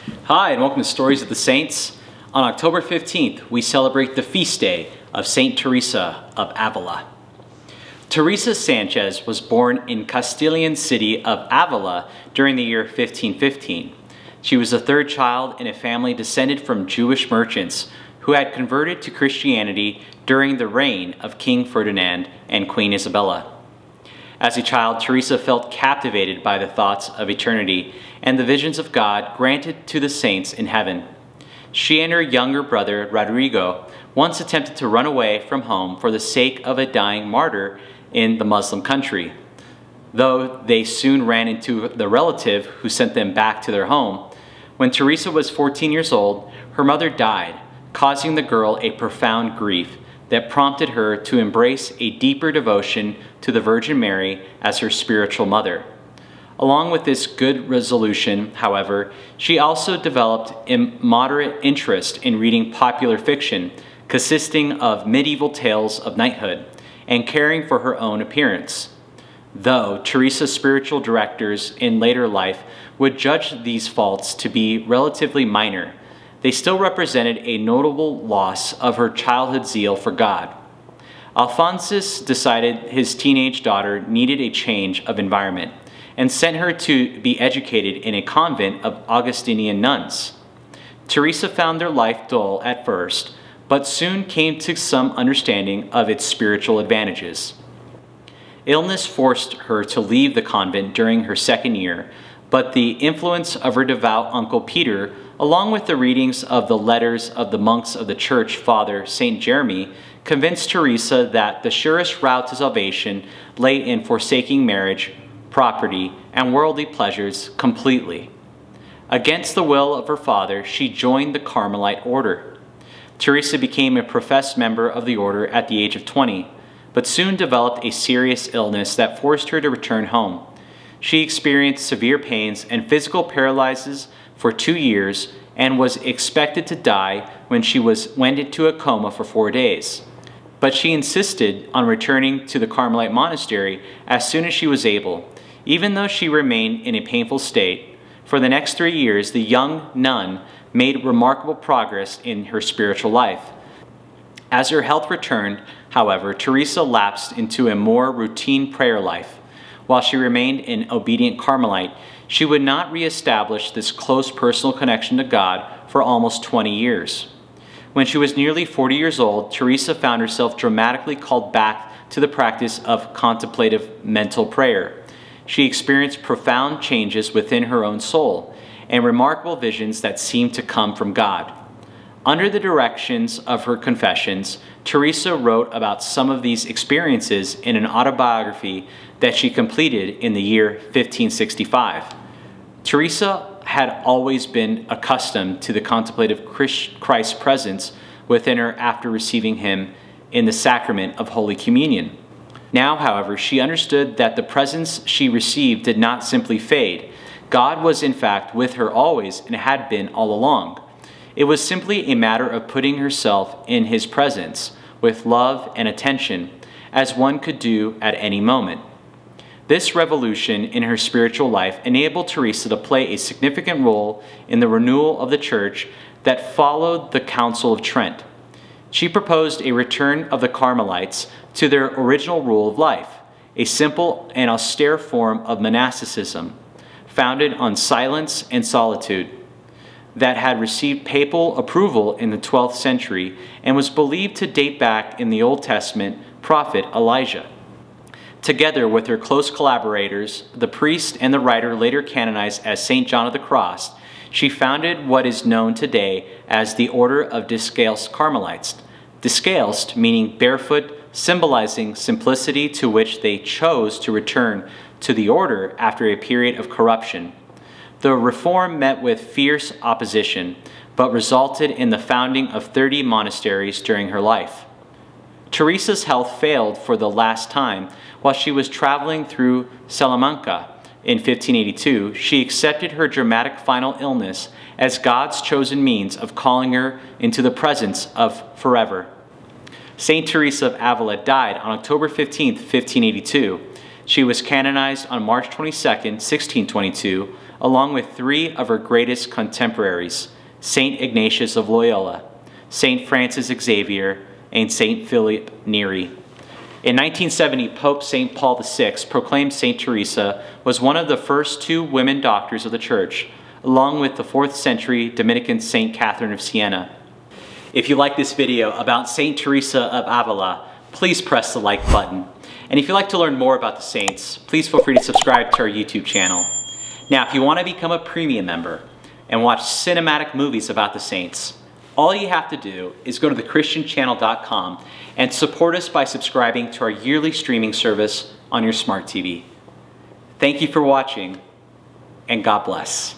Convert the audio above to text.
Hi, and welcome to Stories of the Saints. On October 15th, we celebrate the feast day of Saint Teresa of Avila. Teresa Sanchez was born in Castilian city of Avila during the year 1515. She was the third child in a family descended from Jewish merchants who had converted to Christianity during the reign of King Ferdinand and Queen Isabella. As a child, Teresa felt captivated by the thoughts of eternity and the visions of God granted to the saints in heaven. She and her younger brother, Rodrigo, once attempted to run away from home for the sake of a dying martyr in the Muslim country. Though they soon ran into the relative who sent them back to their home, when Teresa was 14 years old, her mother died, causing the girl a profound grief that prompted her to embrace a deeper devotion to the Virgin Mary as her spiritual mother. Along with this good resolution, however, she also developed a moderate interest in reading popular fiction consisting of medieval tales of knighthood and caring for her own appearance. Though Teresa's spiritual directors in later life would judge these faults to be relatively minor, they still represented a notable loss of her childhood zeal for God. Alphonsus decided his teenage daughter needed a change of environment and sent her to be educated in a convent of Augustinian nuns. Teresa found their life dull at first, but soon came to some understanding of its spiritual advantages. Illness forced her to leave the convent during her second year, but the influence of her devout uncle Peter, along with the readings of the letters of the monks of the church father Saint Jeremy, convinced Teresa that the surest route to salvation lay in forsaking marriage, property, and worldly pleasures completely. Against the will of her father, she joined the Carmelite order. Teresa became a professed member of the order at the age of 20, but soon developed a serious illness that forced her to return home. She experienced severe pains and physical paralysis for 2 years and was expected to die when she went into a coma for 4 days. But she insisted on returning to the Carmelite monastery as soon as she was able, even though she remained in a painful state. For the next 3 years, the young nun made remarkable progress in her spiritual life. As her health returned, however, Teresa lapsed into a more routine prayer life. While she remained an obedient Carmelite, she would not reestablish this close personal connection to God for almost 20 years. When she was nearly 40 years old, Teresa found herself dramatically called back to the practice of contemplative mental prayer. She experienced profound changes within her own soul and remarkable visions that seemed to come from God. Under the directions of her confessions, Teresa wrote about some of these experiences in an autobiography that she completed in the year 1565. Teresa had always been accustomed to the contemplative Christ's presence within her after receiving him in the sacrament of Holy Communion. Now, however, she understood that the presence she received did not simply fade. God was in fact with her always and had been all along. It was simply a matter of putting herself in his presence with love and attention, as one could do at any moment. This revolution in her spiritual life enabled Teresa to play a significant role in the renewal of the Church that followed the Council of Trent. She proposed a return of the Carmelites to their original rule of life, a simple and austere form of monasticism, founded on silence and solitude, that had received papal approval in the 12th century and was believed to date back in the Old Testament prophet Elijah. Together with her close collaborators, the priest and the writer later canonized as St. John of the Cross, she founded what is known today as the Order of Descalced Carmelites. Descalced meaning barefoot, symbolizing simplicity to which they chose to return to the order after a period of corruption. The reform met with fierce opposition, but resulted in the founding of 30 monasteries during her life. Teresa's health failed for the last time while she was traveling through Salamanca in 1582. She accepted her dramatic final illness as God's chosen means of calling her into the presence of forever. Saint Teresa of Avila died on October 15, 1582. She was canonized on March 22, 1622, along with 3 of her greatest contemporaries, Saint Ignatius of Loyola, Saint Francis Xavier, and Saint Philip Neri. In 1970, Pope St. Paul VI proclaimed Saint Teresa was one of the first 2 women doctors of the Church, along with the 4th century Dominican Saint Catherine of Siena. If you like this video about Saint Teresa of Avila, please press the like button. And if you'd like to learn more about the saints, please feel free to subscribe to our YouTube channel. Now, if you want to become a premium member and watch cinematic movies about the saints, all you have to do is go to thechristianchannel.com and support us by subscribing to our yearly streaming service on your smart TV. Thank you for watching, and God bless.